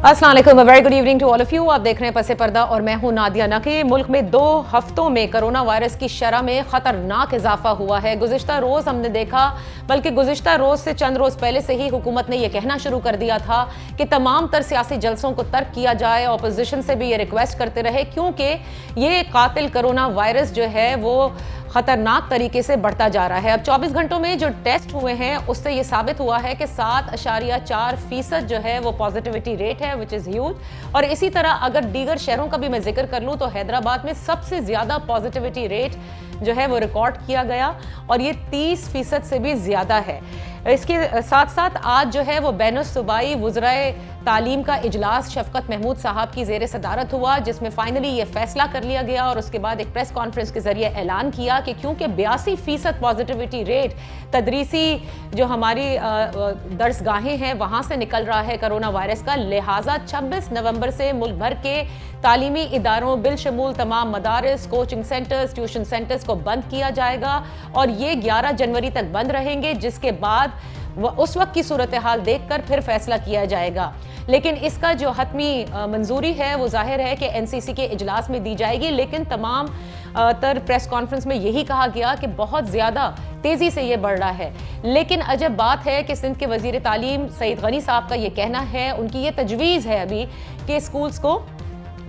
अस्सलाम वालेकुम, very good evening to all of you. आप देख रहे हैं पसे पर्दा और मैं हूं नादिया नकी। मुल्क में 2 हफ्तों में कोरोना वायरस की शरह में खतरनाक इजाफा हुआ है। गुज़िश्ता रोज हमने देखा, बल्कि गुज़िश्ता रोज से चंद रोज पहले से ही हुकूमत ने यह कहना शुरू कर दिया था कि तमाम तर सियासी जलसों को तर्क किया जाए। अपोजिशन से भी ये रिक्वेस्ट करते रहे क्योंकि ये कातिल कोरोना वायरस जो है वो खतरनाक तरीके से बढ़ता जा रहा है। अब 24 घंटों में जो टेस्ट हुए हैं उससे ये साबित हुआ है कि 7.4% जो है वो पॉजिटिविटी रेट है, विच इज ह्यूज। और इसी तरह अगर दीगर शहरों का भी मैं जिक्र कर लूं तो हैदराबाद में सबसे ज्यादा पॉजिटिविटी रेट जो है वो रिकॉर्ड किया गया और ये 30% से भी ज्यादा है। इसके साथ साथ आज जो है वो बैनुस-सूबाई वुज़राए तालीम का इजलास शफकत महमूद साहब की ज़ेर सदारत हुआ, जिसमें फाइनली ये फैसला कर लिया गया और उसके बाद एक प्रेस कॉन्फ्रेंस के जरिए ऐलान किया कि क्योंकि 82% पॉजिटिविटी रेट तदरीसी जो हमारी दर्सगाहें हैं वहाँ से निकल रहा है कोरोना वायरस का, लिहाजा 26 नवंबर से मुल्क भर के तालीमी इदारों बिलशमूल तमाम मदारिस, कोचिंग सेंटर्स, ट्यूशन सेंटर्स को बंद किया जाएगा और ये 11 जनवरी तक बंद रहेंगे, जिसके बाद उस वक्त की सूरत हाल देखकर फिर फैसला किया जाएगा। लेकिन इसका जो हतमी मंजूरी है वो जाहिर है कि एनसीसी के इजलास में दी जाएगी। लेकिन तमाम तर प्रेस कॉन्फ्रेंस में यही कहा गया कि बहुत ज़्यादा तेज़ी से ये बढ़ रहा है। लेकिन अजब बात है कि सिंध के वज़ीर तालीम सईद गनी साहब का ये कहना है, उनकी ये तजवीज़ है अभी कि स्कूल्स को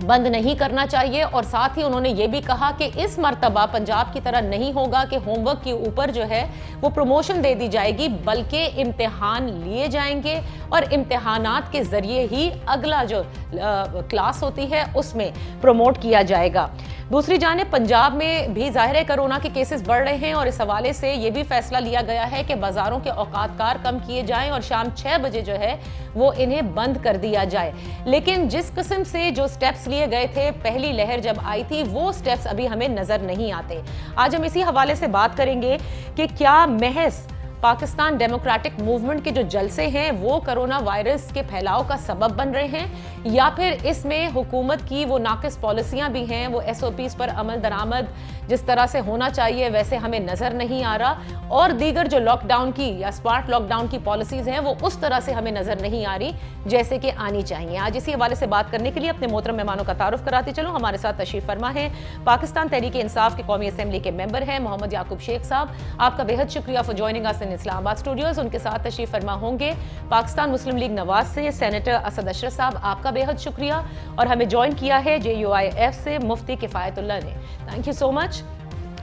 बंद नहीं करना चाहिए और साथ ही उन्होंने ये भी कहा कि इस मर्तबा पंजाब की तरह नहीं होगा कि होमवर्क के ऊपर जो है वो प्रमोशन दे दी जाएगी, बल्कि इम्तिहान लिए जाएंगे और इम्तिहानात के जरिए ही अगला जो क्लास होती है उसमें प्रमोट किया जाएगा। दूसरी जानिब पंजाब में भी ज़ाहिर है कोरोना के केसेस बढ़ रहे हैं और इस हवाले से ये भी फैसला लिया गया है कि बाज़ारों के औकातकार कम किए जाएं और शाम 6 बजे जो है वो इन्हें बंद कर दिया जाए। लेकिन जिस किस्म से जो स्टेप्स लिए गए थे पहली लहर जब आई थी, वो स्टेप्स अभी हमें नज़र नहीं आते। आज हम इसी हवाले से बात करेंगे कि क्या महज पाकिस्तान डेमोक्रेटिक मूवमेंट के जो जलसे हैं वो कोरोना वायरस के फैलाव का सबब बन रहे हैं या फिर इसमें हुकूमत की वो नाकिस पॉलिसियां भी हैं, वो SOPs पर अमल दरामद जिस तरह से होना चाहिए वैसे हमें नज़र नहीं आ रहा और दीगर जो लॉकडाउन की या स्मार्ट लॉकडाउन की पॉलिसीज़ हैं वो उस तरह से हमें नज़र नहीं आ रही जैसे कि आनी चाहिए। आज इसी हवाले से बात करने के लिए अपने मोहतरम मेहमानों का तारुफ कराती चलो। हमारे साथ तशरीफ फरमा है पाकिस्तान तहरीक इंसाफ के कौमी असम्बली के मेंबर हैं मोहम्मद याकूब शेख साहब। आपका बेहद शुक्रिया for joining us in Islamabad studios. उनके साथ तशरीफ फरमा होंगे पाकिस्तान मुस्लिम लीग नवाज से सेनेटर असद अशरफ साहब, आपका बेहद शुक्रिया। और हमें ज्वाइन किया है JUIF से मुफ्ती किफायतुल्लाह ने। Thank you so much.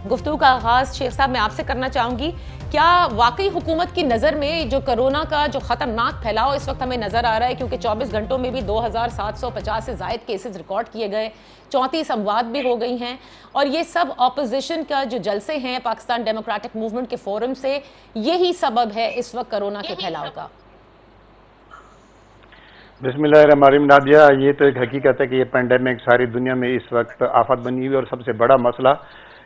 गुफ्तगू का आगाज शेख साहब मैं आपसे करना चाहूंगी, क्या वाकई हुकूमत की नज़र में जो कोरोना का जो खतरनाक फैलाव इस वक्त हमें नज़र आ रहा है, क्योंकि 24 घंटों में भी 2750 से ज़ायद केसेस रिकॉर्ड किए गए, 34 अमवात भी हो गई हैं और ये सब अपोजिशन का जो जलसे हैं पाकिस्तान डेमोक्रेटिक मूवमेंट के फोरम से, यही सबब है इस वक्त कोरोना के फैलाव का? बिस्मिल्लाहिर्रहमानिर्रहीम। नादिया, ये तो एक हकीकत है कि ये पेंडेमिक सारी दुनिया में इस वक्त आफत बनी हुई है और सबसे बड़ा मसला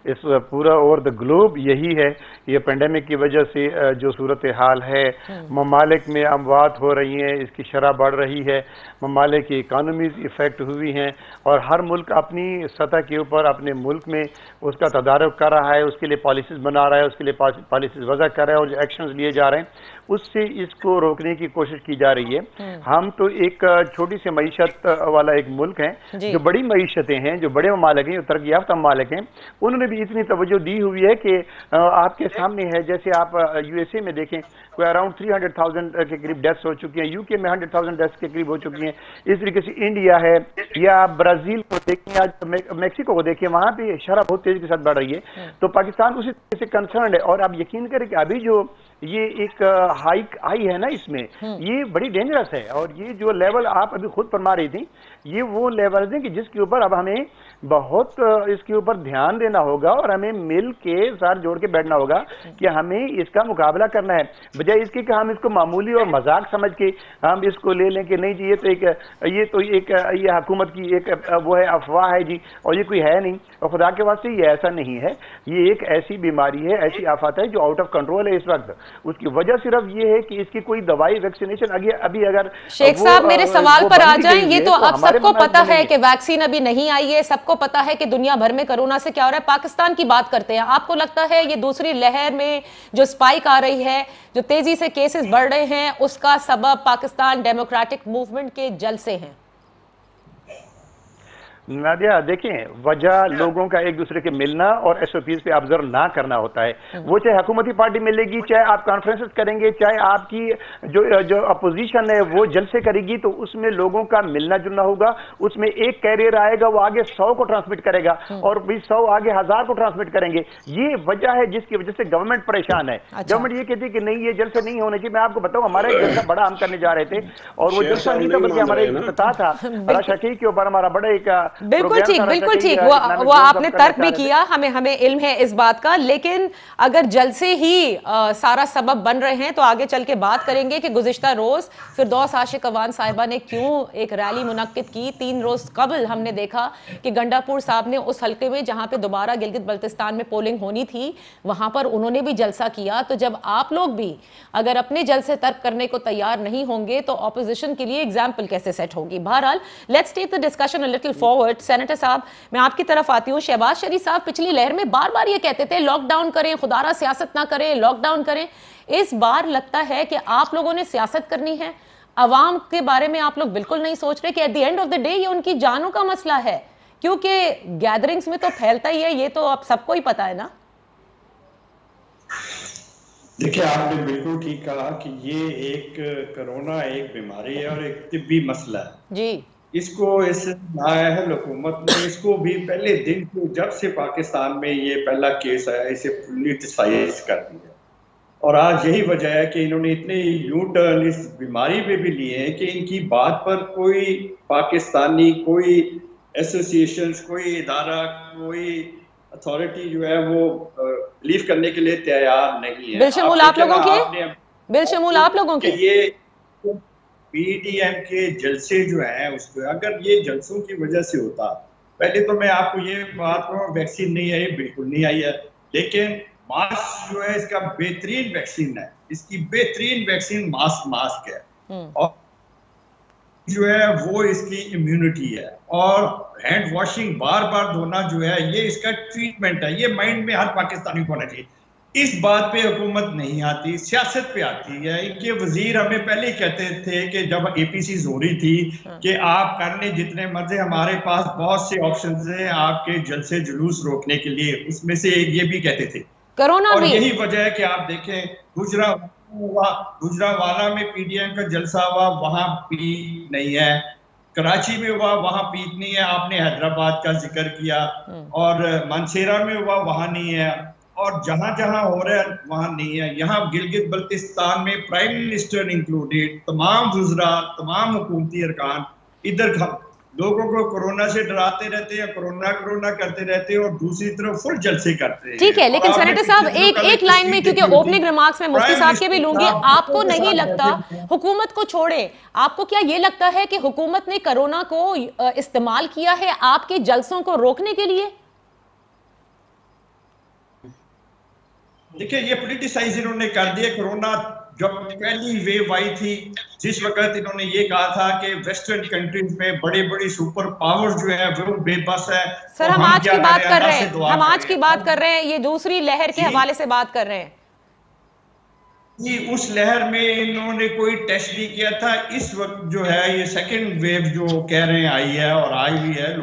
इस पूरा ओवर द ग्लोब यही है। ये पेंडेमिक की वजह से जो सूरत हाल है, ममालिक में अमवात हो रही हैं, इसकी शरह बढ़ रही है, ममालिक की इकानमीज इफ़ेक्ट हुई हैं और हर मुल्क अपनी सतह के ऊपर अपने मुल्क में उसका तदारुक कर रहा है, उसके लिए पॉलिसीज़ बना रहा है, उसके लिए पॉलिसीज़ वज़ा कर रहा है और जो एक्शंस लिए जा रहे हैं उससे इसको रोकने की कोशिश की जा रही है। हम तो एक छोटी सी मईशत वाला एक मुल्क है, जो बड़ी मईशतें हैं, जो बड़े ममालिक हैं, जो तरक्की याफ्ता ममालिक हैं, उन्होंने इतनी तवज्जो दी हुई है कि आपके सामने है। जैसे आप USA में देखें, कोई अराउंड 300,000 के करीब डेथ्स हो चुकी हैं, UK में 100,000 डेथ्स के करीब हो चुकी हैं। इस तरीके से इंडिया है या आप ब्राजील को देखें, आज मैक्सिको को देखें, वहां पे शरह बहुत तेजी के साथ बढ़ रही है। तो पाकिस्तान उसी तरह से कंसर्न है और आप यकीन करें कि अभी जो ये एक हाइक आई है ना, इसमें ये बड़ी डेंजरस है और ये जो लेवल आप अभी खुद फरमा रही थी, ये वो लेवल है कि जिसके ऊपर अब हमें बहुत इसके ऊपर ध्यान देना होगा और हमें मिल के साथ जोड़ के बैठना होगा कि हमें इसका मुकाबला करना है, बजाय इसके कि हम इसको मामूली और मजाक समझ के हम इसको ले लें कि नहीं जी ये हुकूमत की एक वो है, अफवाह है जी और ये कोई है नहीं। और खुदा के वास्ते ये ऐसा नहीं है, ये एक ऐसी बीमारी है, ऐसी आफत है जो आउट ऑफ कंट्रोल है इस वक्त। उसकी वजह सिर्फ ये है कि इसकी कोई दवाई वैक्सीनेशन अभी अगर शेख साहब मेरे सवाल पर आ जाएं। ये तो अब सबको पता है कि वैक्सीन अभी नहीं आई है, सबको पता है कि दुनिया भर में कोरोना से क्या हो रहा है। पाकिस्तान की बात करते हैं, आपको लगता है ये दूसरी लहर में जो स्पाइक आ रही है, जो तेजी से केसेस बढ़ रहे हैं, उसका सबब पाकिस्तान डेमोक्रेटिक मूवमेंट के जलसे हैं? नादिया देखें, वजह लोगों का एक दूसरे के मिलना और एसओपीज पे ऑब्जर्व ना करना होता है। वो चाहे हुकूमती पार्टी मिलेगी, चाहे आप कॉन्फ्रेंसेस करेंगे, चाहे आपकी जो अपोजिशन है वो जलसे करेगी, तो उसमें लोगों का मिलना जुलना होगा। उसमें एक कैरियर आएगा, वो आगे 100 को ट्रांसमिट करेगा और भी 100 आगे 1000 को ट्रांसमिट करेंगे। ये वजह है जिसकी वजह से गवर्नमेंट परेशान है। गवर्नमेंट ये कहती है कि नहीं, ये जलसे नहीं होने चाहिए। मैं आपको बताऊं, हमारा एक जलसा बड़ा हम करने जा रहे थे और वो जलसा नहीं था, बल्कि हमारे पता था शकील के ऊपर हमारा बड़ा एक बिल्कुल ठीक वो आपने तर्क भी किया, हमें इल्म है इस बात का। लेकिन अगर जलसे ही सारा सबब बन रहे हैं तो आगे चल के बात करेंगे कि गुज़िश्ता रोज फिरदौस आशिक अवान साहिबा ने क्यों एक रैली मुनक्किद की। 3 रोज कबल हमने देखा कि गंडापुर साहब ने उस हल्के में जहां पे दोबारा गिलगित बल्तिस्तान में पोलिंग होनी थी, वहां पर उन्होंने भी जलसा किया। तो जब आप लोग भी अगर अपने जलसे तर्क करने को तैयार नहीं होंगे तो ऑपोजिशन के लिए एग्जाम्पल कैसे सेट होगी? बहरहाल, let's take the discussion a little forward. Senator साहब, मैं आपकी तरफ आती हूं। शहबाज शरीफ साहब पिछली लहर में बार बार ये कहते थे लॉकडाउन करें, खुदारा सियासत ना करें, लॉकडाउन करें। इस बार लगता है कि आप लोगों ने सियासत करनी है, अवाम के बारे में आप लोग बिल्कुल नहीं सोच रहे कि at the end of the day ये उनकी जानों का मसला है, क्योंकि गैदरिंग्स में तो फैलता ही है, ये तो अब सबको ही पता है ना। देखिए, आपने बिल्कुल ठीक कहा कि ये एक कोरोना एक बीमारी है और एक तिब्बी मसला है जी। इसको इस नाअहल हुकूमत ने इसको भी पहले दिन को जब से पाकिस्तान में ये पहला केस आया इसे पॉलिटिसाइज कर दिया। और आज यही वजह है कि इन्होंने इतने यू टर्न इस बीमारी पे भी लिए हैं कि इनकी बात पर कोई पाकिस्तानी, कोई एसोसिएशंस, कोई इदारा, कोई अथॉरिटी जो है वो बिलीव करने के लिए तैयार नहीं है। बिलशमूल आप लोगों के ये पीडीएम के जलसे जो है उसको, अगर ये जलसों की वजह से होता, पहले तो मैं आपको ये बात कहूँ, वैक्सीन नहीं आई, बिल्कुल नहीं आई है, लेकिन मास्क जो है इसका बेहतरीन वैक्सीन है। इसकी बेहतरीन वैक्सीन मास्क है और जो है वो इसकी इम्यूनिटी है। और हैंड वॉशिंग बार बार धोना जो है ये इसका ट्रीटमेंट है। ये माइंड में हर पाकिस्तानी को होना चाहिए। इस बात पे हुकूमत नहीं आती, सियासत पे आती है। इनके वजीर हमें पहले कहते थे कि जब एपीसी हो रही थी कि आप करने जितने मर्जी, हमारे पास बहुत से ऑप्शंस हैं आपके जलसे जुलूस रोकने के लिए। उसमें से एक ये भी कहते थे कोरोना और यही वजह है कि आप देखें गुजरावाला में पीडीएम का जलसा हुआ, वहां पीट नहीं है। कराची में हुआ, वहां पीट नहीं है। आपने हैदराबाद का जिक्र किया और मानसेरा में हुआ, वहां नहीं है। और जहां जहां हो रहा है वहां नहीं है। यहाँ गिलगित बल्तिस्तान में प्राइम मिनिस्टर इंक्लूडेड तमाम वुज़रा, तमाम हुकूमती अरकान इधर लोगों को कोरोना से डराते रहते हैं, कोरोना करते रहते हैं और दूसरी तरफ फुल जलसे करते हैं। ठीक है, लेकिन सेनेटर साहब एक लाइन में, क्योंकि ओपनिंग रिमार्क्स में मुफ्ती साहब के भी लूंगी, आपको नहीं लगता हुकूमत को छोड़े, आपको क्या ये लगता है कि हुकूमत ने कोरोना को इस्तेमाल किया है आपके जलसों को रोकने के लिए? देखिए, ये पॉलिटिसाइज इन्होंने कर दिया। कोरोना जब पहली वेव आई थी, जिस वक्त इन्होंने ये कहा था कि वेस्टर्न कंट्रीज में बड़ी सुपर पावर जो है वो बेबस है। सर, हम आज की बात कर रहे हैं, हम आज की बात कर रहे हैं, ये दूसरी लहर के हवाले से बात कर रहे हैं जी। उस लहर में इन्होंने कोई टेस्ट नहीं किया था। इस वक्त जो है ये सेकेंड वेव जो कह रहे हैं आई है और आई भी है,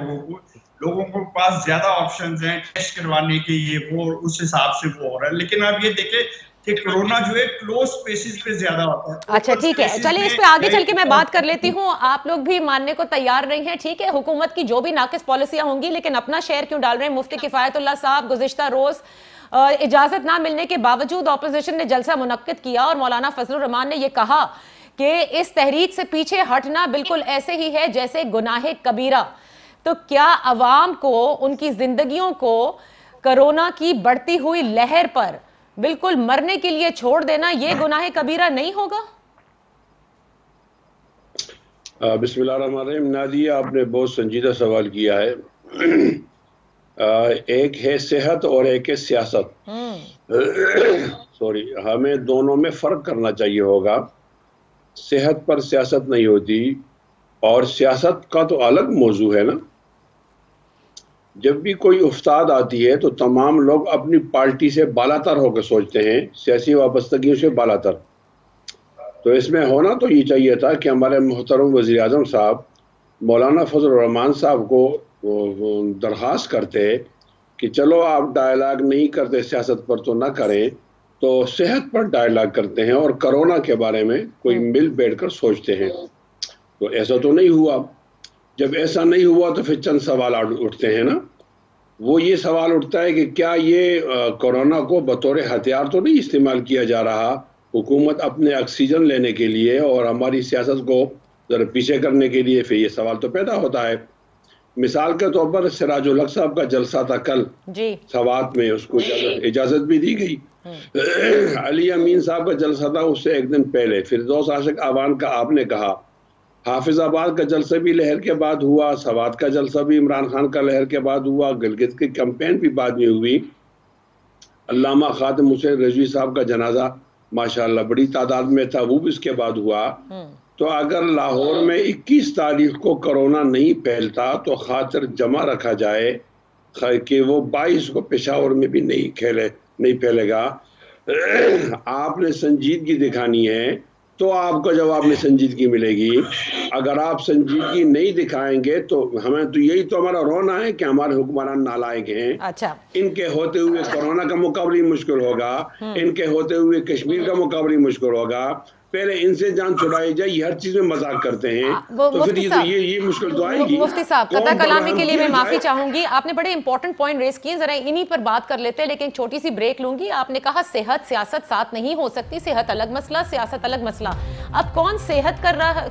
लोगों को पास ज्यादा ऑप्शंस हैं टेस्ट करवाने के, ये वो उस हिसाब से वो हो रहा है। लेकिन आप ये देखें कि कोरोना जो है क्लोज स्पेसेस पे ज्यादा होता है। अच्छा, ठीक है, चलिए इस पे आगे चल के मैं बात कर लेती हूँ। आप लोग भी मानने को तैयार नहीं हैं, ठीक है, हुकूमत की जो भी नाकिस पॉलिसियां होंगी, लेकिन अपना शेयर क्यों डाल रहे हैं? मुफ्ती किफायतुल्लाह साहब, गुज़िश्ता रोज इजाजत ना मिलने के बावजूद ऑपोजिशन ने जलसा मुनक्किद किया और मौलाना फजलुर रहमान ने यह कहा कि इस तहरीक से पीछे हटना बिल्कुल ऐसे ही है जैसे गुनाहे कबीरा। तो क्या अवाम को उनकी जिंदगियों को कोरोना की बढ़ती हुई लहर पर बिल्कुल मरने के लिए छोड़ देना ये गुनाह कबीरा नहीं होगा? बिस्मिल्लाहिर्रहमानिर्रहीम। नादिया, आपने बहुत संजीदा सवाल किया है। एक है सेहत और एक है सियासत। हमें दोनों में फ़र्क करना चाहिए होगा। सेहत पर सियासत नहीं होती, और सियासत का तो अलग मौजू है ना। जब भी कोई उस्ताद आती है तो तमाम लोग अपनी पार्टी से बालातर होकर सोचते हैं, सियासी वाबस्तगियों से बालातर। तो इसमें होना तो ये चाहिए था कि हमारे मोहतरम वज़ीर आज़म साहब मौलाना फजल रहमान साहब को दरख्वास्त करते कि चलो आप डायलॉग नहीं करते सियासत पर तो ना करें, तो सेहत पर डायलॉग करते हैं और कोरोना के बारे में कोई मिल बैठकर सोचते हैं। तो ऐसा तो नहीं हुआ। जब ऐसा नहीं हुआ तो फिर चंद सवाल उठते हैं ना। वो ये सवाल उठता है कि क्या ये कोरोना को बतौर हथियार तो नहीं इस्तेमाल किया जा रहा हुकूमत अपने ऑक्सीजन लेने के लिए और हमारी सियासत को जरा पीछे करने के लिए। फिर ये सवाल तो पैदा होता है। मिसाल के तौर पर सिराजुल हक साहब का जलसा था कल सवात में, उसको इजाजत भी दी गई। अली अमीन साहब का जलसा था उससे एक दिन पहले। फिरदौस आशिक आवान का आपने कहा, हाफिजाबाद का जलसा भी लहर के बाद हुआ, सवात का जलसा भी इमरान खान का लहर के बाद हुआ, गिलगित की कैंपेन भी बाद में हुई। अल्लामा खातिम हुसैन रिजवी साहब का जनाजा माशाअल्लाह बड़ी तादाद में था, वो भी इसके बाद हुआ। तो अगर लाहौर में 21 तारीख को कोरोना नहीं फैलता तो खातिर जमा रखा जाए कि वो 22 को पेशावर में भी नहीं फैलेगा। आपने संजीदगी दिखानी है तो आपको जवाब में संजीदगी मिलेगी। अगर आप संजीदगी नहीं दिखाएंगे तो हमें तो यही तो हमारा रोना है कि हमारे हुक्मरान नालायक हैं। अच्छा, इनके होते हुए कोरोना का मुकाबला मुश्किल होगा, इनके होते हुए कश्मीर का मुकाबला मुश्किल होगा। पहले इनसे जान छुड़ाई जाए, ये हर चीज में मजाक करते हैं तो फिर ये मुश्किल तो आएगी। मुफ्ती साहब, कता कलामी के लिए मैं माफी चाहूंगी, आपने बड़े इंपॉर्टेंट पॉइंट रेस किए, जरा इन्हीं पर बात कर लेते हैं, लेकिन छोटी सी ब्रेक लूंगी। आपने कहा सेहत सियासत साथ नहीं हो सकती, सेहत अलग मसला, सियासत अलग मसला। अब कौन सेहत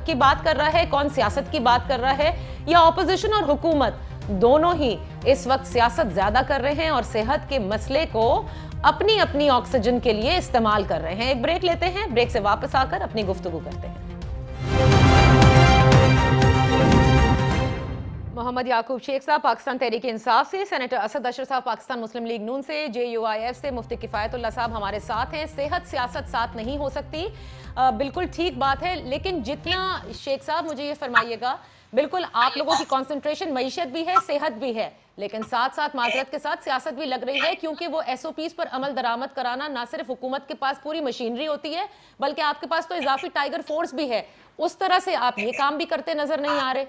की बात कर रहा है, कौन सियासत की बात कर रहा है, या ऑपोजिशन और हुकूमत दोनों ही इस वक्त सियासत ज्यादा कर रहे हैं और सेहत के मसले को अपनी अपनी ऑक्सीजन के लिए इस्तेमाल कर रहे हैं। एक ब्रेक लेते हैं, ब्रेक से वापस आकर अपनी गुफ्तगू करते हैं। मोहम्मद याकूब शेख साहब पाकिस्तान तहरीक इंसाफ से, सेनेटर असद अशर साहब पाकिस्तान मुस्लिम लीग नून से, JUIF से मुफ्ती किफायतुल्लाह साहब हमारे साथ हैं। सेहत सियासत साथ नहीं हो सकती, बिल्कुल ठीक बात है, लेकिन जितना शेख साहब मुझे ये फरमाइएगा, बिल्कुल आप लोगों की कंसंट्रेशन मईशत भी है, सेहत भी है, लेकिन साथ साथ माजरत के साथ सियासत भी लग रही है, क्योंकि वो SOPs पर अमल दरामद कराना ना सिर्फ हुकूमत के पास पूरी मशीनरी होती है, बल्कि आपके पास तो इजाफी टाइगर फोर्स भी है। उस तरह से आप ये काम भी करते नजर नहीं आ रहे।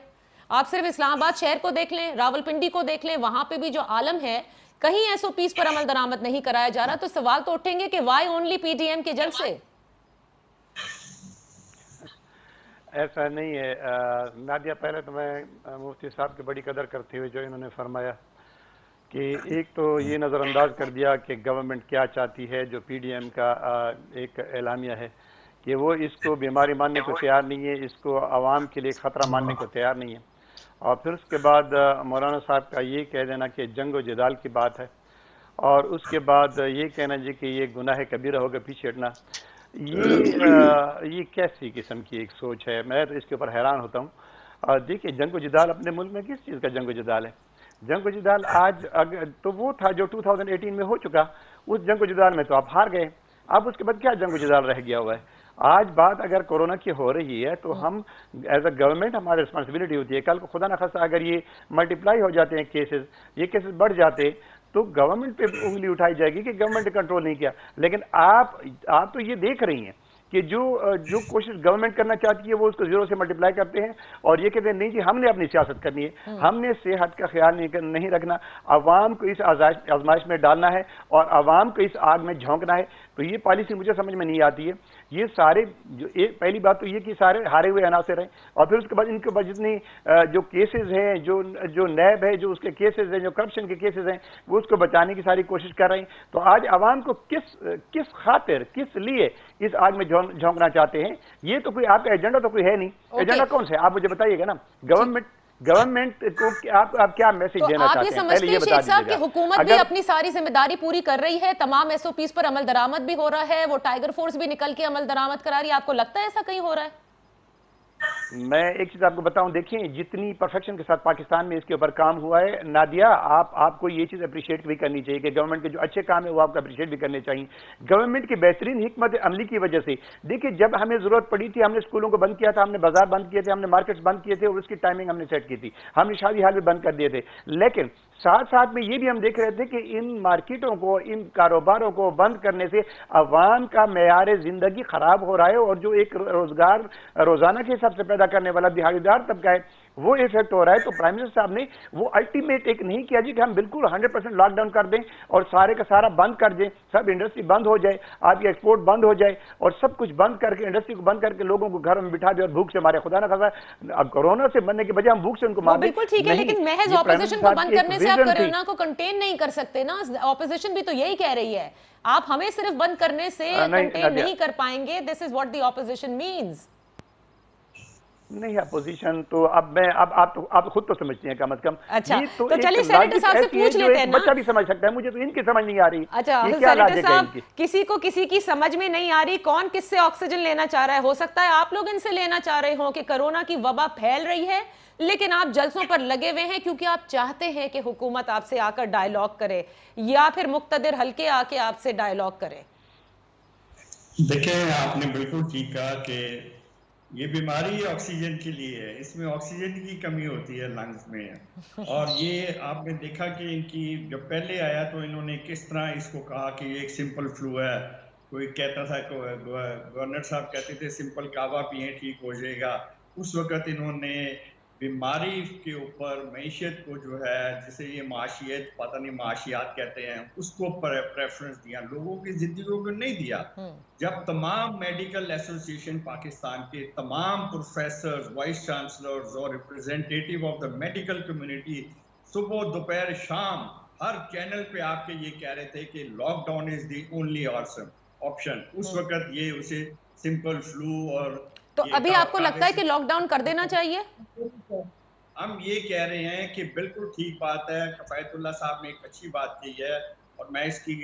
आप सिर्फ इस्लामाबाद शहर को देख लें, रावलपिंडी को देख लें, वहां पे भी जो आलम है, कहीं SOPs पर अमल दरामद नहीं कराया जा रहा। तो सवाल तो उठेंगे कि वाई ओनली PTM के जलसे? ऐसा नहीं है नादिया। पहले तो मैं मुफ्ती साहब की बड़ी कदर करते हुए जो इन्होंने फरमाया कि एक तो ये नज़रअंदाज कर दिया कि गवर्नमेंट क्या चाहती है, जो PDM का एक एलामिया है कि वो इसको बीमारी मानने को तैयार नहीं है, इसको आवाम के लिए ख़तरा मानने को तैयार नहीं है। और फिर उसके बाद मौलाना साहब का ये कह देना कि जंग व जदाल की बात है, और उसके बाद ये कहना जी कि ये गुनाह कबीरा होगा पीछे हटना। ये कैसी किस्म की एक सोच है, मैं तो इसके ऊपर हैरान होता हूँ। और देखिए, जंग व जदाल अपने मुल्क में किस चीज़ का जंग व जदाल है? जंग व जदाल आज अगर तो वो था जो 2018 में हो चुका, उस जंग व जदाल में तो आप हार गए। अब उसके बाद क्या जंग व जदाल रह गया हुआ है? आज बात अगर कोरोना की हो रही है तो हम एज अ गवर्नमेंट हमारी रिस्पॉन्सिबिलिटी होती है। कल को खुदा न खास्ता अगर ये मल्टीप्लाई हो जाते हैं केसेस, ये केसेस बढ़ जाते तो गवर्नमेंट पे उंगली उठाई जाएगी कि गवर्नमेंट ने कंट्रोल नहीं किया। लेकिन आप तो ये देख रही हैं कि जो कोशिश गवर्नमेंट करना चाहती है वो उसको जीरो से मल्टीप्लाई करते हैं और ये कहते हैं नहीं जी हमने अपनी सियासत करनी है, हमने सेहत का ख्याल नहीं रखना, आवाम को इस आजमाइश में डालना है और आवाम को इस आग में झोंकना है। तो ये पॉलिसी मुझे समझ में नहीं आती है। ये सारे पहली बात तो ये कि सारे हारे हुए अनासर हैं, और फिर उसके बाद इनके ऊपर जितनी जो केसेस हैं, जो नैब है, जो उसके केसेस हैं, जो करप्शन के केसेस हैं, वो उसको बचाने की सारी कोशिश कर रहे हैं। तो आज आवाम को किस खातिर, किस लिए इस आग में झोंकना चाहते हैं? ये तो कोई आपका एजेंडा तो कोई है नहीं। एजेंडा कौन सा है आप मुझे बताइएगा ना। गवर्नमेंट को आप क्या मैसेज देना चाहते हैं? आप ये समझते हैं शेख साहब कि हुकूमत भी अपनी सारी जिम्मेदारी पूरी कर रही है, तमाम SOPs पर अमल दरामद भी हो रहा है, वो टाइगर फोर्स भी निकल के अमल दरामद करा रही है, आपको लगता है ऐसा कहीं हो रहा है? मैं एक चीज आपको बताऊं, देखिए जितनी परफेक्शन के साथ पाकिस्तान में इसके ऊपर काम हुआ है नादिया, आपको ये चीज अप्रिशिएट भी करनी चाहिए कि गवर्नमेंट के जो अच्छे काम है वो आपको अप्रिशिएट भी करने चाहिए। गवर्नमेंट की बेहतरीन हिकमत अमली की वजह से, देखिए जब हमें जरूरत पड़ी थी हमने स्कूलों को बंद किया था, हमने बाजार बंद किए थे, हमने मार्केट्स बंद किए थे और उसकी टाइमिंग हमने सेट की थी, हमने शादी हाल भी बंद कर दिए थे। लेकिन साथ साथ में ये भी हम देख रहे थे कि इन मार्केटों को, इन कारोबारों को बंद करने से अवाम का मेयार जिंदगी खराब हो रहा है और जो एक रोजगार रोजाना के हिसाब से पैदा करने वाला दिहाड़ीदार तबका है वो इफेक्ट हो रहा है। तो प्राइम मिनिस्टर साहब ने वो अल्टीमेट एक नहीं किया जी कि हम बिल्कुल 100% लॉकडाउन कर दें और सारे का सारा बंद कर दें, सब इंडस्ट्री बंद हो जाए, आपकी एक्सपोर्ट बंद हो जाए और सब कुछ बंद करके इंडस्ट्री को बंद करके लोगों को घर में बिठा दे और भूख से मारे। खुदा ना खासा अब कोरोना से मरने के बजाय हम भूख से उनको मार दें। बिल्कुल ठीक है, लेकिन महज ऑपोजिशन को बंद करने से आप कोरोना को कंटेन नहीं कर सकते ना। ऑपोजिशन भी तो यही कह रही है, आप हमें सिर्फ बंद करने से कंटेन नहीं कर पाएंगे। This is what the opposition means. नहीं अपोजिशन तो अब मैं आप खुद तो समझते हैं कम से कम। अच्छा तो चलिए सेनेटर साहब से पूछ लेते हैं ना। बच्चा भी समझ सकता है, मुझे तो इनकी समझ नहीं आ रही। अच्छा सेनेटर साहब, किसी को किसी की समझ में नहीं आ रही कौन किससे ऑक्सीजन लेना चाह रहा है। हो सकता है आप लोग इनसे लेना चाह रहे हो कि कोरोना की वबा फैल रही है, लेकिन आप जलसों पर लगे हुए हैं क्योंकि आप चाहते हैं कि हुकूमत आपसे आकर डायलॉग करे या फिर मुक्तदिर हल्के आके आपसे डायलॉग करे। देखें आपने बिल्कुल ठीक कहा कि ये बीमारी ऑक्सीजन के लिए है, इसमें ऑक्सीजन की कमी होती है लंग्स में। और ये आपने देखा कि इनकी जब पहले आया तो इन्होंने किस तरह इसको कहा कि ये एक सिंपल फ्लू है। कोई कहता था, गवर्नर साहब कहते थे सिंपल कावा पिए ठीक हो जाएगा। उस वक्त इन्होंने बीमारी के ऊपर मईशत को जो है, जिसे ये माशियत पता नहीं माशियात कहते हैं, उसको प्रेफरेंस दिया, लोगों की जिंदगियों को नहीं दिया। जब तमाम मेडिकल एसोसिएशन पाकिस्तान के तमाम प्रोफेसर, वाइस चांसलर्स और representative of the medical community सुबह दोपहर शाम हर चैनल पे आपके ये कह रहे थे कि lockdown is the only option, उस वक्त ये उसे सिंपल फ्लू और तो अभी आपको लगता है कि लॉकडाउन कर देना चाहिए? हम ये कह रहे हैं कि बिल्कुल ठीक बात है। कफायतुल्लाह साहब ने एक अच्छी बात की है और मैं इसकी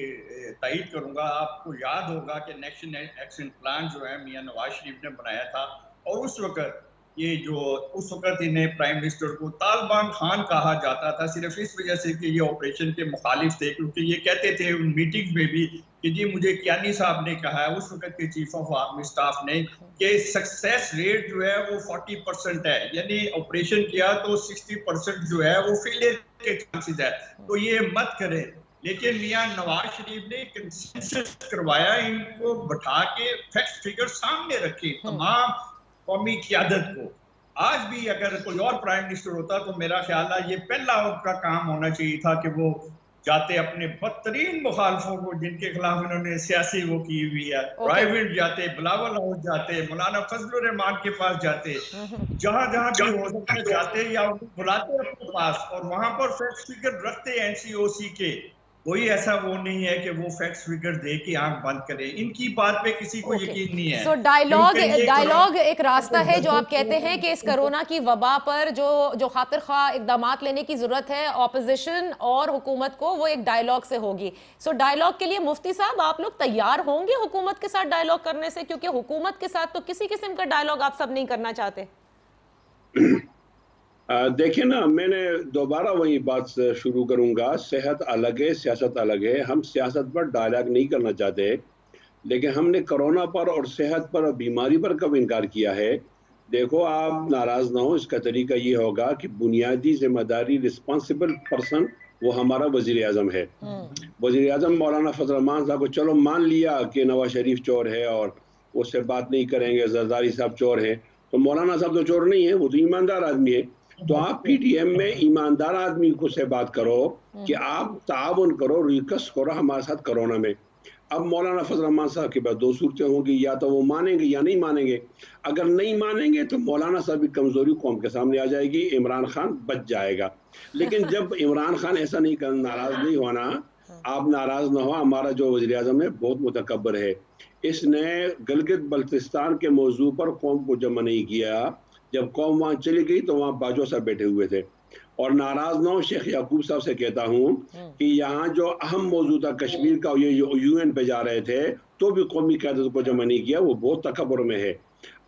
तायीद करूंगा। आपको याद होगा कि नेशनल एक्शन प्लान जो है मियां नवाज शरीफ ने बनाया था और उस वक्त इन्हें प्राइम मिनिस्टर को तालिबान खान कहा जाता था सिर्फ इस वजह से कि ये ऑपरेशन के मुखालिफ थे, क्योंकि ये कहते थे उन मीटिंग में भी कि जी मुझे कियानी साहब ने कहा है, उस वक्त के चीफ ऑफ आर्मी स्टाफ ने, कि सक्सेस रेट जो है वो 40% है, यानी ऑपरेशन किया तो 60% जो है वो फेलियर के चांसेस है, तो ये मत करें। लेकिन मियां नवाज शरीफ ने कंसेंसस करवाया, इनको बैठा के फैक्ट फिगर सामने रखे तमाम कौमी क़यादत को। आज भी अगर कोई और प्राइम मिनिस्टर होता तो मेरा ख्याल है ये पहला उनका काम होना चाहिए था कि वो जाते अपने बदतरीन मुखालफों को, जिनके खिलाफ इन्होंने सियासी वो की हुई है, प्राइवेट जाते, बिलावल हाउस जाते, मौलाना फजलुर रहमान के पास जाते, जहां जहां भी हो सकता जाते या उनको बुलाते अपने पास और वहां पर फैक्ट फिगर रखते एनसीओसी के। कोई ऐसा वो नहीं है कि वो फैक्ट्स फिगर दे के आंख बंद करे, इनकी बात पे किसी को यकीन नहीं है। सो डायलॉग एक रास्ता है जो आप कहते हैं कि इस कोरोना की वबा पर जो खातिर खा इकदाम लेने की जरूरत है ऑपोजिशन और हुकूमत को, वो एक डायलॉग से होगी। सो डायलॉग के लिए मुफ्ती साहब आप लोग तैयार होंगे हुकूमत के साथ डायलॉग करने से, क्योंकि हुकूमत के साथ तो किसी किस्म का डायलॉग आप सब नहीं करना चाहते? देखिए ना, मैंने दोबारा वही बात शुरू करूंगा, सेहत अलग है, सियासत अलग है। हम सियासत पर डायलॉग नहीं करना चाहते, लेकिन हमने कोरोना पर और सेहत पर और बीमारी पर कब इनकार किया है? देखो, आप नाराज ना हो, इसका तरीका ये होगा कि बुनियादी जिम्मेदारी रिस्पॉन्सिबल पर्सन वो हमारा वजीर आजम है। वजीर आजम मौलाना फजल रहमान साहब को चलो मान लिया कि नवाज शरीफ चोर है और उससे बात नहीं करेंगे, जरदारी साहब चोर है, तो मौलाना साहब तो चोर नहीं है, वो तो ईमानदार आदमी है। तो आप पीटीएम में ईमानदार आदमी को से बात करो कि आप ताउन करो, रिक्वेस्ट करो हमारे साथ कोरोना में। अब मौलाना फजल रहमान साहब के पास दो सूरतें होंगी, या तो वो मानेंगे या नहीं मानेंगे। अगर नहीं मानेंगे तो मौलाना साहब की कमजोरी कौम के सामने आ जाएगी, इमरान खान बच जाएगा। लेकिन जब इमरान खान ऐसा नहीं कर, नाराज नहीं होना, आप नाराज ना हो। हमारा जो वज़ीर आज़म है बहुत मुतकब्बर है, इसने गिलगित बल्तिस्तान के मौजू पर कौम को जमा नहीं किया। जब कौम वहाँ चली गई तो वहाँ बाजो साहब बैठे हुए थे। और नाराज ना हो, शेख याकूब साहब से कहता हूँ कि यहाँ जो अहम मौजू था कश्मीर का, ये यूएन पे जा रहे थे तो भी कौमी क़यादत को जमा नहीं किया, वो बहुत तकब्बुर में है।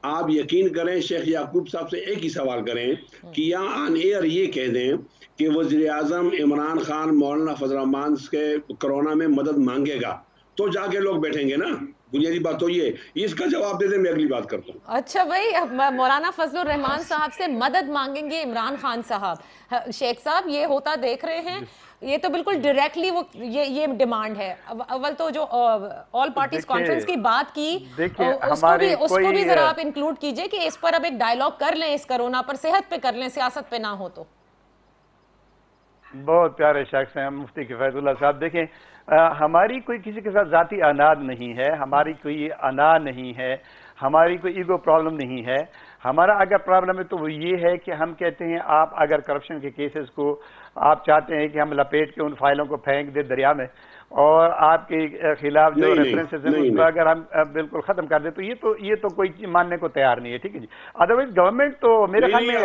आप यकीन करें, शेख याकूब साहब से एक ही सवाल करें कि यहाँ ऑन एयर ये कह दें कि वज़ीर आज़म इमरान खान मौलाना फजल रहमान के कोरोना में मदद मांगेगा, तो जाके लोग बैठेंगे ना। बुनियादी बात तो ये, इसका जवाब दे दें, मैं अगली बात करता हूँ। अच्छा भाई, मौलाना फजलुर रहमान साहब से मदद मांगेंगे इमरान खान साहब। शेख साहब, ये होता देख रहे हैं, ये तो बिल्कुल डायरेक्टली वो ये डिमांड है। अव्वल तो जो ऑल पार्टीज कॉन्फ्रेंस की बात की, उसको भी जरा आप इंक्लूड कीजिए कि इस पर अब एक डायलॉग कर लें, इस कोरोना पर, सेहत पे कर लें, सियासत पे ना हो तो। बहुत प्यारे शख्स हैं मुफ्ती किफायतुल्लाह साहब। देखें, हमारी कोई किसी के साथ जाती अनाद नहीं है, हमारी कोई अना नहीं है, हमारी कोई ईगो प्रॉब्लम नहीं है। हमारा अगर प्रॉब्लम है तो वो ये है कि हम कहते हैं आप अगर करप्शन के केसेस को आप चाहते हैं कि हम लपेट के उन फाइलों को फेंक दे दरिया में और आपके खिलाफ जो रेफरेंसेस हैं उसको अगर हम बिल्कुल खत्म कर दे, तो ये तो कोई मानने को तैयार नहीं है। ठीक है जी। अदरवाइज गवर्नमेंट तो मेरे ख्याल में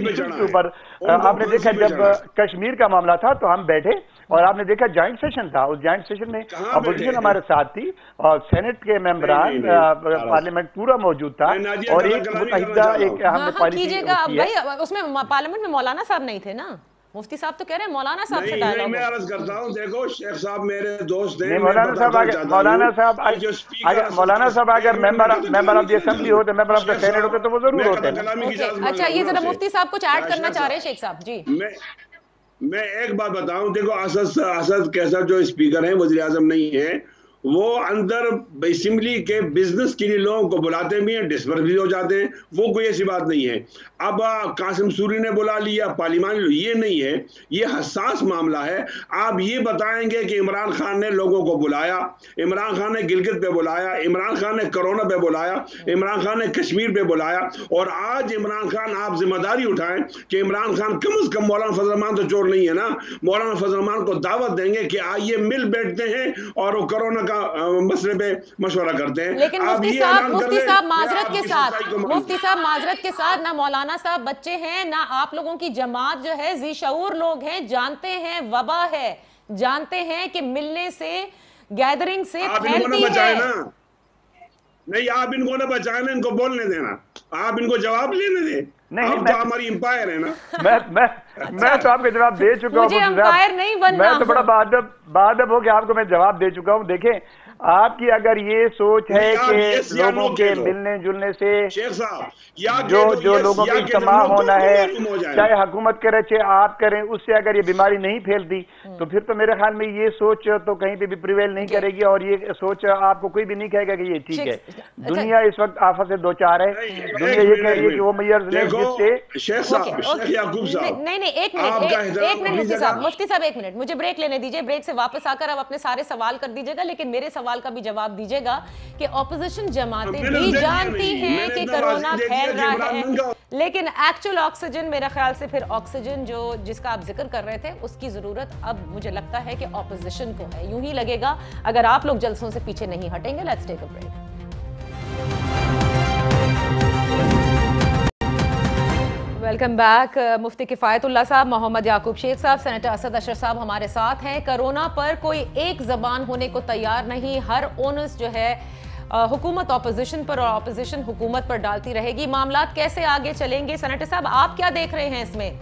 के ऊपर आपने देखा जब कश्मीर का मामला था तो हम बैठे और आपने देखा ज्वाइंट सेशन था, उस ज्वाइंट सेशन में अपोजिशन हमारे साथ थी और सेनेट के मेंबरान, पार्लियामेंट पूरा मौजूद था और एक मुतहिदा एक हमने पॉलिसी भाई उसमें पार्लियामेंट में मौलाना साहब नहीं थे ना। मुफ्ती साहब तो कह रहे हैं मौलाना साहब से डायलॉग। मैं अर्ज करता हूं, देखो शेख साहब मेरे दोस्त हैं, मौलाना साहब अगर मेंबर ऑफ द असेंबली होते, मेंबर ऑफ द सेनेट होते तो वो जरूर होते। अच्छा, ये जरा मुफ्ती साहब कुछ ऐड करना चाह रहे हैं शेख साहब जी। मैं एक बात बताऊं, देखो असद कैसर जो स्पीकर हैं, वज़ीर आज़म नहीं है, वो अंदर असेंबली के बिजनेस के लिए लोगों को बुलाते भी हैं, डिस्पर्स भी हो जाते हैं, वो कोई ऐसी बात नहीं है। अब कासिम सूरी ने बुला लिया, पार्लियामान, ये नहीं है, ये हसास मामला है। आप ये बताएंगे कि इमरान खान ने लोगों को बुलाया, इमरान खान ने गिलगित पे बुलाया, इमरान खान ने कोरोना पे बुलाया, इमरान खान ने कश्मीर पे बुलाया, और आज इमरान खान आप जिम्मेदारी उठाएं कि इमरान खान कम से कम, मौलाना फजल रहमान तो चोर नहीं है ना, मौलाना फजल रहमान को दावत देंगे कि आइए मिल बैठते हैं और वो कोरोना मसले पे मशवरा करते हैं। लेकिन मुफ्ती साहब माजरत के साथ ना मौलाना साहब बच्चे हैं, ना आप लोगों की जमात जो है जी शऊर लोग हैं, जानते हैं वबा है, जानते हैं कि मिलने से, गैदरिंग से फैलती है। नहीं, आप इनको ना बचाए ना, इनको बोलने देना, आप इनको जवाब लेने दें। नहीं, तो हमारी एम्पायर है ना। मैं तो आपको जवाब दे चुका हूँ, मुझे एम्पायर नहीं बनना। मैं तो बड़ा बादब हो कि आपको मैं जवाब दे चुका हूँ। देखें, आपकी अगर ये सोच है कि लोगों के मिलने जुलने से जो लोगों का इज्तिमा होना है, चाहे हुकूमत करे चाहे आप करें, उससे अगर ये बीमारी नहीं फैलती तो फिर तो मेरे ख्याल में ये सोच तो कहीं पे भी प्रिवेल नहीं करेगी और ये सोच आपको कोई भी नहीं कहेगा कि ये ठीक है। दुनिया इस वक्त आफत से दो चार है। दुनिया ये कह रही है कि वो मेयर्स ने मुफ्ती साहब एक मिनट, मुझे ब्रेक लेने दीजिए। ब्रेक से वापस आकर आप अपने सारे सवाल कर दीजिएगा, लेकिन मेरे सवाल का भी जवाब दीजिएगा कि ऑपोजिशन जमातें भी जानती हैं कि कोरोना फैल रहा है, लेकिन एक्चुअल ऑक्सीजन, मेरा ख्याल से फिर ऑक्सीजन जो जिसका आप जिक्र कर रहे थे, उसकी जरूरत अब मुझे लगता है कि ऑपोजिशन को है। यूं ही लगेगा अगर आप लोग जलसों से पीछे नहीं हटेंगे। Let's take a break. Welcome back. Mufti Kifayatullah Sahab, Mohammad याकूब शेख साहब, सेनेटर असद अशर साहब हमारे साथ हैं। कोरोना पर कोई एक जबान होने को तैयार नहीं, हर ओनस जो है हुकूमत ऑपोजिशन पर और ऑपोजिशन हुकूमत पर डालती रहेगी। मामलात कैसे आगे चलेंगे? सेनेटर साहब, आप क्या देख रहे हैं इसमें?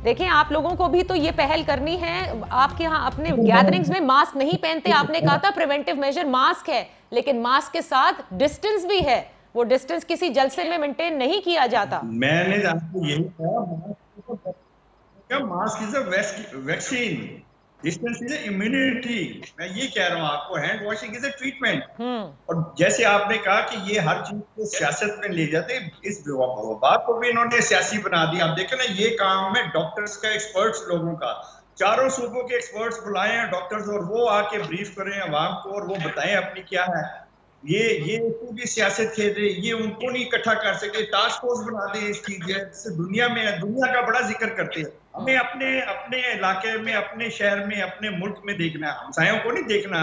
देखें, आप लोगों को भी तो ये पहल करनी है। आपके यहाँ अपने गैदरिंग्स में मास्क नहीं पहनते, आपने कहा था प्रिवेंटिव मेजर मास्क है, लेकिन मास्क के साथ डिस्टेंस भी है, वो डिस्टेंस किसी जलसे में मेंटेन नहीं किया जाता। मैंने आपको यही कहा, mask is a vaccine, distance is immunity. मैं ये कह रहा हूँ आपको, hand washing is a treatment. और जैसे आपने कहा कि ये हर चीज को सियासत में ले जाते, इस बात को भी इन्होंने सियासी बना दिया। आप देखें ना, ये काम है डॉक्टर्स का, एक्सपर्ट्स लोगों का, चारों सूबों के एक्सपर्ट्स बुलाए हैं डॉक्टर्स, और वो आके ब्रीफ करें अवाम को और वो बताएं अपनी क्या है। ये भी सियासत खेल रहे, ये उनको नहीं इकट्ठा कर सके, टास्क फोर्स बना दे इस चीज से। दुनिया का बड़ा जिक्र करते हैं, हमें अपने इलाके में, अपने शहर में, अपने मुल्क में देखना है, हमसायों को नहीं देखना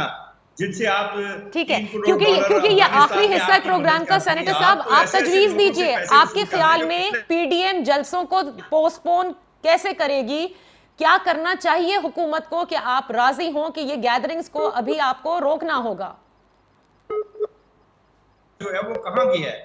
जिनसे आप। ठीक है, क्योंकि ये आखिरी हिस्सा प्रोग्राम का। सेनेटर साहब, आप तजवीज दीजिए, आपके ख्याल में पीडीएम जलसों को पोस्टपोन कैसे करेगी? क्या करना चाहिए हुकूमत को कि आप राजी हों कि ये गैदरिंग्स को अभी आपको रोकना होगा? जो है वो कहाँ गया है?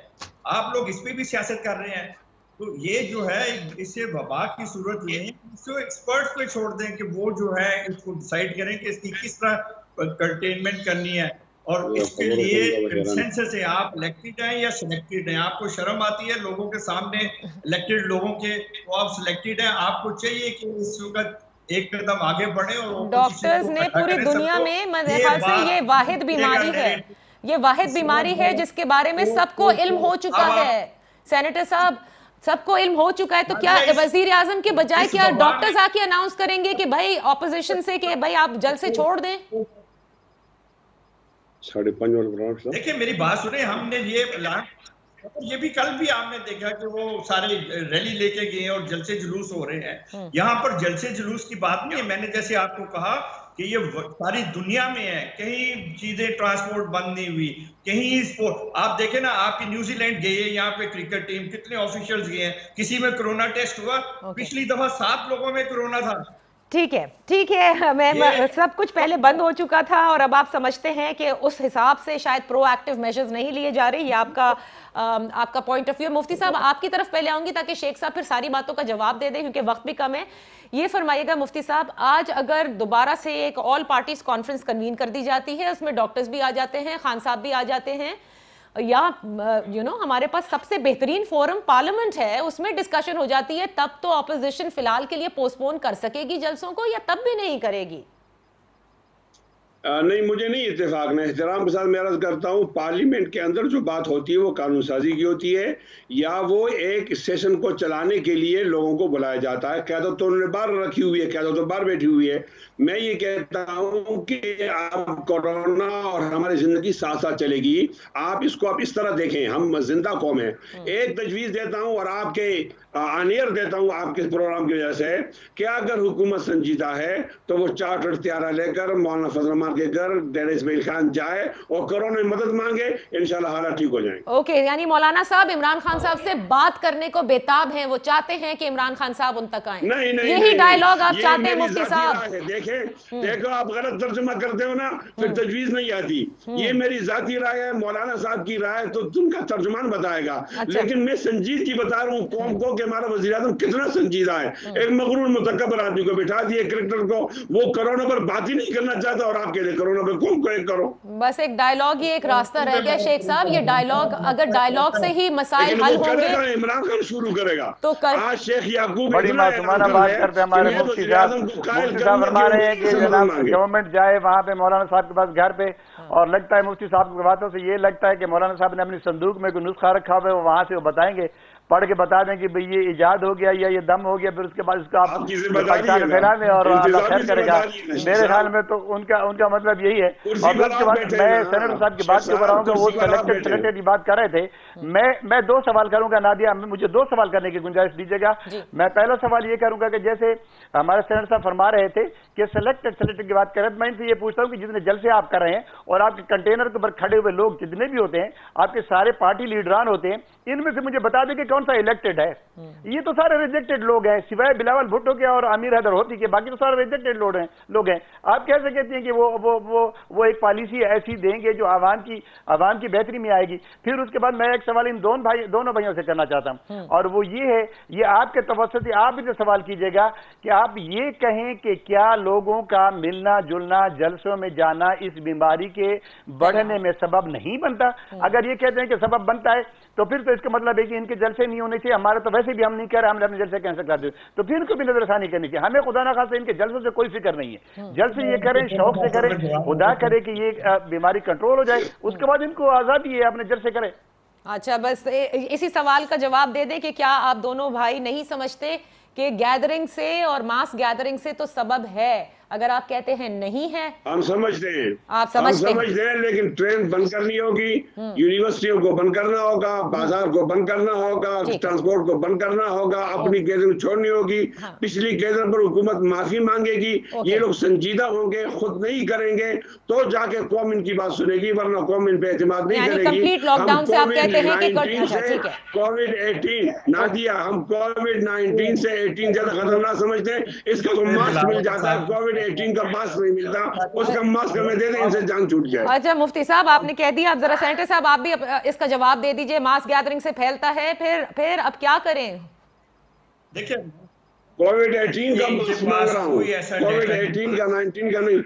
आप लोग इस पे भी सियासत कर रहे हैं। तो ये जो है इससे वबा की सूरत ये है, इसको एक्सपर्ट्स पे छोड़ दें कि वो जो है इसको डिसाइड करें कि इसकी किस तरह कंटेनमेंट करनी है, और इसके लिए कंसेंसस है। आप इलेक्टेड हैं या सिलेक्टेड हैं? आपको शर्म आती है लोगों के सामने, इलेक्टेड लोगों के, तो आप सिलेक्टेड हैं, आपको चाहिए कि इस वक्त एक कदम आगे बढ़े। और डॉक्टर्स ने पूरी दुनिया में मेरे ख्याल से ये वाहिद बीमारी है, ये वाहिद बीमारी है जिसके बारे में सबको इल्म हो चुका है। सेनेटर साहब, सबको इल्म हो चुका है, तो क्या वजीर आजम के बजाय क्या डॉक्टर्स आके अनाउंस करेंगे कि भाई ऑपोजिशन से कि भाई आप जल्द से छोड़ दें? 5.5 देखिए मेरी बात सुने, हमने ये ऐलान, ये भी कल भी आपने देखा कि वो सारे रैली लेके गए और जलसे जुलूस हो रहे हैं। यहाँ पर जलसे जुलूस की बात नहीं है। मैंने जैसे आपको कहा कि ये सारी दुनिया में है, कहीं चीजें ट्रांसपोर्ट बंद नहीं हुई, कहीं स्पोर्ट। आप देखें ना, आपकी न्यूजीलैंड गई है, यहाँ पे क्रिकेट टीम, कितने ऑफिशियल्स गए हैं, किसी में कोरोना टेस्ट हुआ? पिछली दफा 7 लोगों में कोरोना था। ठीक है, मैं सब कुछ पहले बंद हो चुका था और अब आप समझते हैं कि उस हिसाब से शायद प्रोएक्टिव मेजर्स नहीं लिए जा रहे। ये आपका पॉइंट ऑफ व्यू। मुफ्ती साहब आपकी तरफ पहले आऊंगी ताकि शेख साहब फिर सारी बातों का जवाब दे दें क्योंकि वक्त भी कम है। ये फरमाइएगा मुफ्ती साहब, आज अगर दोबारा से एक ऑल पार्टीज कॉन्फ्रेंस कन्वीन कर दी जाती है, उसमें डॉक्टर्स भी आ जाते हैं, खान साहब भी आ जाते हैं, या हमारे पास सबसे बेहतरीन फोरम पार्लियामेंट है, उसमें डिस्कशन हो जाती है, तब तो ऑपोजिशन फिलहाल के लिए पोस्टपोन कर सकेगी जलसों को या तब भी नहीं करेगी? नहीं, मुझे नहीं इत्तेफाक। मैं एहतराम के साथ मैं अर्ज करता हूँ, पार्लियामेंट के अंदर जो बात होती है वो कानून साजी की होती है या वो एक सेशन को चलाने के लिए लोगों को बुलाया जाता है। क्या तो उन्होंने बाहर रखी हुई है, क्या तो बाहर बैठी हुई है। मैं ये कहता हूँ कि आप कोरोना और हमारी जिंदगी साथ साथ चलेगी। आप इसको आप इस तरह देखें, हम जिंदा कौम है। एक तजवीज़ देता हूँ और आपके आनियर देता हूँ आपके प्रोग्राम की वजह से कि अगर हुकूमत संजीदा है तो वो चार्टर त्यारा लेकर मौलाना फजल रहमान के घर डेरा इस्माइल खान जाए और कोरोना में मदद मांगे, इंशाल्लाह हालात ठीक हो जाएंगे। ओके, यानी मौलाना साहब इमरान खान साहब से बात करने को बेताब हैं, वो चाहते हैं कि इमरान खान साहब उन तक आए। नहीं, यही डायलॉग आप चाहते हैं मुफ्ती साहब? देखो आप गलत तर्जुमा करते हो ना, फिर तजवीज नहीं आती। ये मेरी जाती राय है, मौलाना साहब की राय तो तुमका तर्जुमान बताएगा। अच्छा। लेकिन मैं संजीदगी बता रहा हूँ कौम को कि हमारा वज़ीर आज़म कितना संजीदा है। एक मगरूर मुतकब्बर आदमी को बिठा दिए कलेक्टर को, वो कोरोना पर बात ही नहीं करना चाहता और आप कहते कोरोना पे कौन करो। बस एक डायलॉग ही एक रास्ता रह गया शेख साहब। ये डायलॉग, अगर डायलॉग से ही मसाइल हल होंगे, इमरान खान शुरू करेगा तो आज शेख याकूब बड़ी मासूमाना बात करते हैं हमारे मुफ्ती साहब फरमा रहे हैं कि जनाब गवर्नमेंट जाए वहाँ पे मौलाना साहब के पास घर पे, और लगता है मुफ्ती साहब की बातों से ये लगता है कि मौलाना साहब ने अपनी संदूक में कोई नुस्खा रखा हुआ है, वो वहाँ से वो बताएंगे, पढ़ के बता दें कि भाई ये इजाद हो गया या ये दम हो गया, फिर उसके बाद उसका आप पाकिस्तान फैला दें और अल्लाह खैर करेगा। मेरे ख्याल में तो उनका मतलब यही है। और उसके बाद मैं सेनेटर साहब की बात के ऊपर आऊँगा, वो कलेक्टेड की बात कर रहे थे। मैं 2 सवाल करूंगा नादिया, मुझे 2 सवाल करने की गुंजाइश दीजिएगा। मैं पहला सवाल ये करूंगा कि जैसे हमारे सेनेटर साहब फरमा रहे थे कि सिलेक्टेड की बात करें, मैं इनसे ये पूछता हूँ कि जितने जलसे आप कर रहे हैं और आपके कंटेनर के ऊपर खड़े हुए लोग जितने भी होते हैं, आपके सारे पार्टी लीडरान होते हैं, इनमें से मुझे बता दें कि कौन सा इलेक्टेड है? ये तो सारे रिजेक्टेड लोग हैं, सिवाय बिलावल भुट्टो के और आमिर हैदर होती के, बाकी तो सारे रिजेक्टेड लोग हैं। आप कैसे कहते हैं कि वो एक पॉलिसी ऐसी देंगे जो आवाम की बेहतरी में आएगी? फिर उसके बाद मैं एक सवाल इन दोनों भाइयों से करना चाहता हूं, और वो ये है, ये आपके तवज्जुह से आप इसे सवाल कीजिएगा कि आप ये कहें कि क्या लोगों का मिलना जुलना, जलसों में जाना इस बीमारी के बढ़ने में सबब नहीं बनता? अगर ये कहते हैं कि सबब बनता है तो फिर तो इसका मतलब है कि इनके जलसे नहीं होने चाहिए। हमारे तो वैसे भी हम नहीं कह रहे, हमने अपने जलसे कैंसिल कर दिए, तो फिर इनको भी नजरसानी करनी चाहिए। हमें खुदा ना खासा इनके जलसों से कोई फिक्र नहीं है। जलसे ये करें, शौक से करें, खुदा करे कि ये बीमारी कंट्रोल हो जाए, उसके बाद इनको आजादी है अपने जलसे करें। अच्छा, बस इसी सवाल का जवाब दे दे कि क्या आप दोनों भाई नहीं समझते कि गैदरिंग से और मास गैदरिंग से तो सबब है? अगर आप कहते हैं नहीं है, हम समझते हैं, आप समझते हैं, लेकिन ट्रेन बंद करनी होगी, यूनिवर्सिटियों को बंद करना होगा, बाजार को बंद करना होगा, ट्रांसपोर्ट को बंद करना होगा, अपनी गैदरिंग छोड़नी होगी। पिछली गैदरिंग पर हुकूमत माफी मांगेगी, ये लोग संजीदा होंगे, खुद नहीं करेंगे तो जाके कौम इनकी बात सुनेगी, वरना कौम इन पे एतमाद नहीं करेगी। कंप्लीट लॉकडाउन से आप कहते हैं कि कोविड-18 ना दिया, हम कोविड-19 से 18 ज्यादा खतरनाक समझते हैं। इसका तो मास्क मिल जाता है, कोविड कोविड-18 का मास्क नहीं मिलता, उसका मास्क हमें दे दें, इनसे जान छूट जाए। अच्छा मुफ्ती साहब, आपने कह दिया, अब जरा सेनेटर साहब आप भी इसका जवाब दे दीजिए। मास गैदरिंग से फैलता है, फिर अब क्या करें? देखिए, कोविड-18 का मास्क मांग रहा हूँ, कोविड-18 का, 19 का नहीं।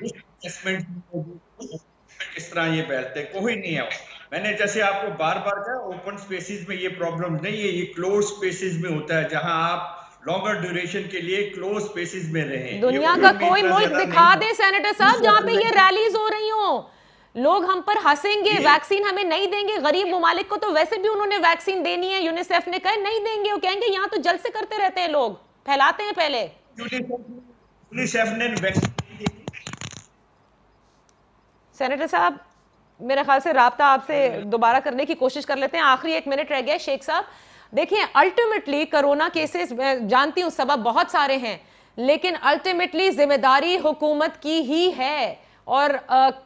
किस तरह ये फैलते, कोई नहीं है। मैंने जैसे आपको बार बार कहा, ओपन स्पेसिस में ये प्रॉब्लम नहीं है, ये क्लोज स्पेसिस में होता है, जहां आप लॉन्गर ड्यूरेशन के लिए क्लोज स्पेसिस में रहें। दुनिया का कोई मुल्क दिखा दे सेनेटर साहब जहां पे ये रैलीज हो रही हो, लोग हम पर हंसेंगे, वैक्सीन हमें नहीं देंगे। गरीब ममालिक को तो वैसे भी उन्होंने वैक्सीन देनी है, यूनिसेफ ने कहा नहीं देंगे, वो कहेंगे यहाँ तो जल्द से करते रहते हैं, लोग फैलाते हैं। पहले यूनिसेफ ने वैक्सीन, सेनेटर साहब मेरे ख्याल से राब्ता आपसे दोबारा करने की कोशिश कर लेते हैं, आखिरी 1 मिनट रह गया। शेख साहब देखिए, अल्टीमेटली कोरोना केसेस मैं जानती हूँ सबब बहुत सारे हैं, लेकिन अल्टीमेटली जिम्मेदारी हुकूमत की ही है, और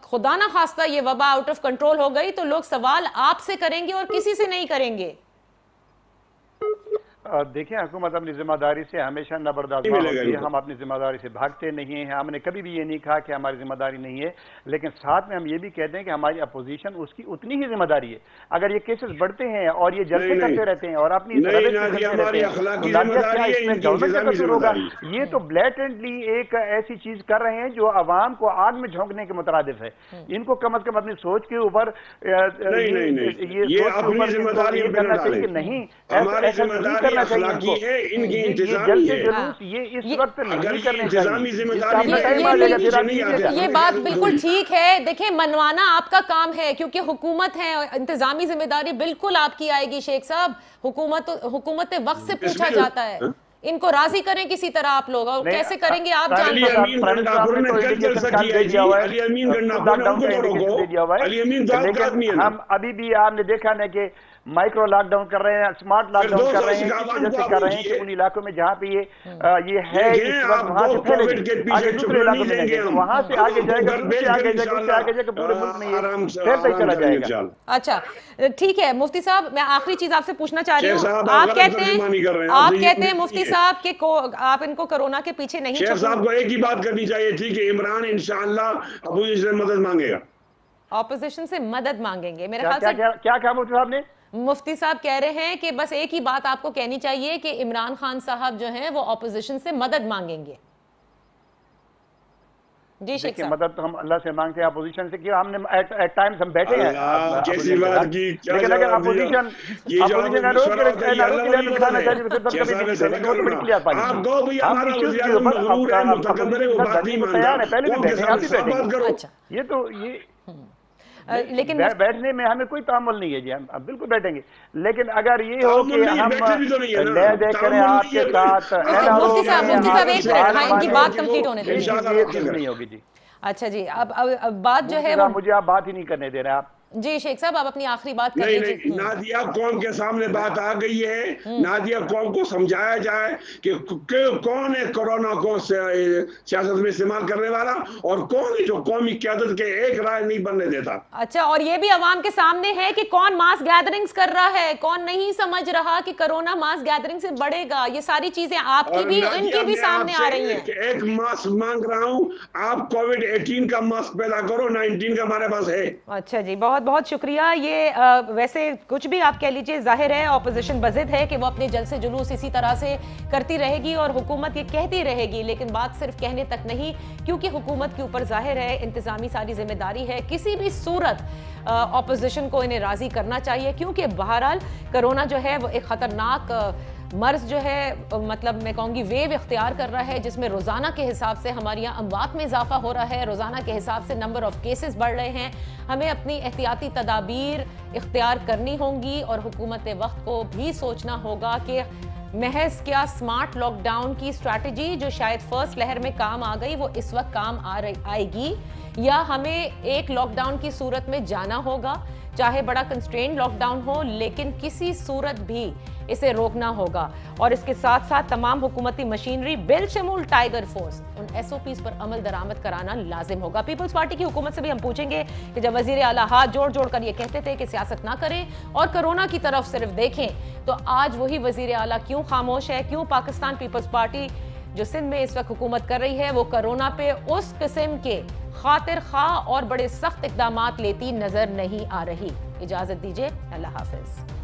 खुदा ना खास्ता ये वबा आउट ऑफ कंट्रोल हो गई तो लोग सवाल आपसे करेंगे और किसी से नहीं करेंगे। देखिए, हुकूमत अपनी जिम्मेदारी से हमेशा न बर्दाश्त होती है। हम अपनी जिम्मेदारी से भागते नहीं हैं, हमने कभी भी ये नहीं कहा कि हमारी जिम्मेदारी नहीं है, लेकिन साथ में हम ये भी कहते हैं कि हमारी अपोजिशन उसकी उतनी ही जिम्मेदारी है। अगर ये केसेस बढ़ते हैं और ये जलसे करते रहते हैं और अपनी होगा, ये तो ब्लैटेंटली एक ऐसी चीज कर रहे हैं जो अवाम को आग में झोंकने के मुतरादिफ है। इनको कम अज कम अपनी सोच के ऊपर नहीं, अखलाकी है, इनकी इंतजामी है, ये इस वक्त नहीं करने इंतजामी जिम्मेदारी। ये बात बिल्कुल ठीक है। देखिए, मनवाना आपका काम है क्योंकि हुकूमत है, इंतजामी जिम्मेदारी बिल्कुल आपकी आएगी। शेख साहब, हुकूमत वक्त से पूछा जाता है, इनको राजी करें किसी तरह आप लोग, और कैसे करेंगे आप जानते हैं। हम अभी भी आपने देखा ना कि माइक्रो लॉकडाउन कर रहे हैं, स्मार्ट लॉकडाउन कर रहे हैं, कर रहे हैं कि उन इलाकों में जहाँ पे ये है इस वक्त वहाँ से फैलेगी, आगे दूसरे इलाकों में नहीं, वहाँ से आगे जाएगा, आगे जाएगा, पूरे मुल्क में ये फैलता ही चला जाएगा। अच्छा ठीक है मुफ्ती साहब, मैं आखिरी चीज आपसे पूछना चाह रही हूँ। आप कहते हैं मुफ्ती साहब कि आप इनको कोरोना के पीछे नहीं, शेख साहब को एक ही बात करनी चाहिए थी कि इमरान इंशाअल्लाह अपोजिशन से मदद मांगेगा, ऑपोजिशन से मदद मांगेंगे। मेरे ख्याल से क्या कहा मुफ्ती साहब ने? मुफ्ती साहब कह रहे हैं कि बस एक ही बात आपको कहनी चाहिए कि इमरान खान साहब जो हैं वो ऑपोजिशन से मदद मांगेंगे। जी शेख साहब, मदद तो हम अल्लाह से मांगते हैं, अपोजिशन से क्यों? हमने एट टाइम्स हम बैठे हैं, जैसी बात की, लेकिन अगर अपोजिशन ये तो ये, लेकिन बैठने में हमें कोई तामुल नहीं है जी, हम बिल्कुल बैठेंगे, लेकिन अगर ये हो कि हम ले देख करें आपके साथ, मुफ्ती साहब एक मिनट, इनकी बात कंप्लीट होने दीजिए, नहीं होगी जी। अच्छा जी, अब बात जो है वो मुझे आप बात ही नहीं करने दे रहे आप। जी शेख साहब, आप अपनी आखिरी बात कर लीजिए। नादिया कौम के सामने बात आ गई है, नादिया कौम को समझाया जाए कि कौन है कोरोना को सियासत में इस्तेमाल करने वाला और कौन है जो कौमी क़यादत के एक राय नहीं बनने देता। अच्छा, और ये भी अवाम के सामने है कि कौन मास गैदरिंग्स कर रहा है, कौन नहीं समझ रहा कि कोरोना मास गैदरिंग से बढ़ेगा। ये सारी चीजें आपकी भी इनकी भी सामने आ रही हैं। एक मास्क मांग रहा हूँ, आप कोविड-18 का मास्क पैदा करो, 19 का हमारे पास है। अच्छा जी, बहुत बहुत शुक्रिया। ये वैसे कुछ भी आप कह लीजिए, जाहिर है ऑपोजिशन बज़िद है कि वो अपने जलसे जुलूस इसी तरह से करती रहेगी और हुकूमत ये कहती रहेगी, लेकिन बात सिर्फ कहने तक नहीं, क्योंकि हुकूमत के ऊपर जाहिर है इंतजामी सारी जिम्मेदारी है। किसी भी सूरत ऑपोजिशन को इन्हें राजी करना चाहिए, क्योंकि बहरहाल कोरोना जो है वो एक खतरनाक मर्ज जो है, मतलब मैं कहूँगी वेव इख्तियार कर रहा है, जिसमें रोज़ाना के हिसाब से हमारे यहाँ अमवात में इजाफा हो रहा है, रोज़ाना के हिसाब से नंबर ऑफ केसेस बढ़ रहे हैं। हमें अपनी एहतियाती तदाबीर इख्तियार करनी होंगी और हुकूमत वक्त को भी सोचना होगा कि महज क्या स्मार्ट लॉकडाउन की स्ट्रैटेजी जो शायद फर्स्ट लहर में काम आ गई वो इस वक्त काम आएगी, या हमें एक लॉकडाउन की सूरत में जाना होगा, चाहे बड़ा कंस्ट्रेंड लॉकडाउन हो, लेकिन किसी सूरत भी इसे रोकना होगा। और इसके साथ साथ तमाम हुकूमती मशीनरी बिलशमूल टाइगर फोर्स उन SOPs पर अमल दरामद कराना लाजिम होगा। पीपल्स पार्टी की हुकूमत से भी हम पूछेंगे कि जब वजीर आला हाथ जोड़ जोड़ कर ये कहते थे कि सियासत ना करें और कोरोना की तरफ सिर्फ देखें, तो आज वही वजीर आला क्यों खामोश है, क्यों पाकिस्तान पीपल्स पार्टी जो सिंध में इस वक्त हुकूमत कर रही है वो कोरोना पे उस किस्म के खातिर खा और बड़े सख्त इकदाम लेती नजर नहीं आ रही। इजाजत दीजिए, अल्लाह हाफिज।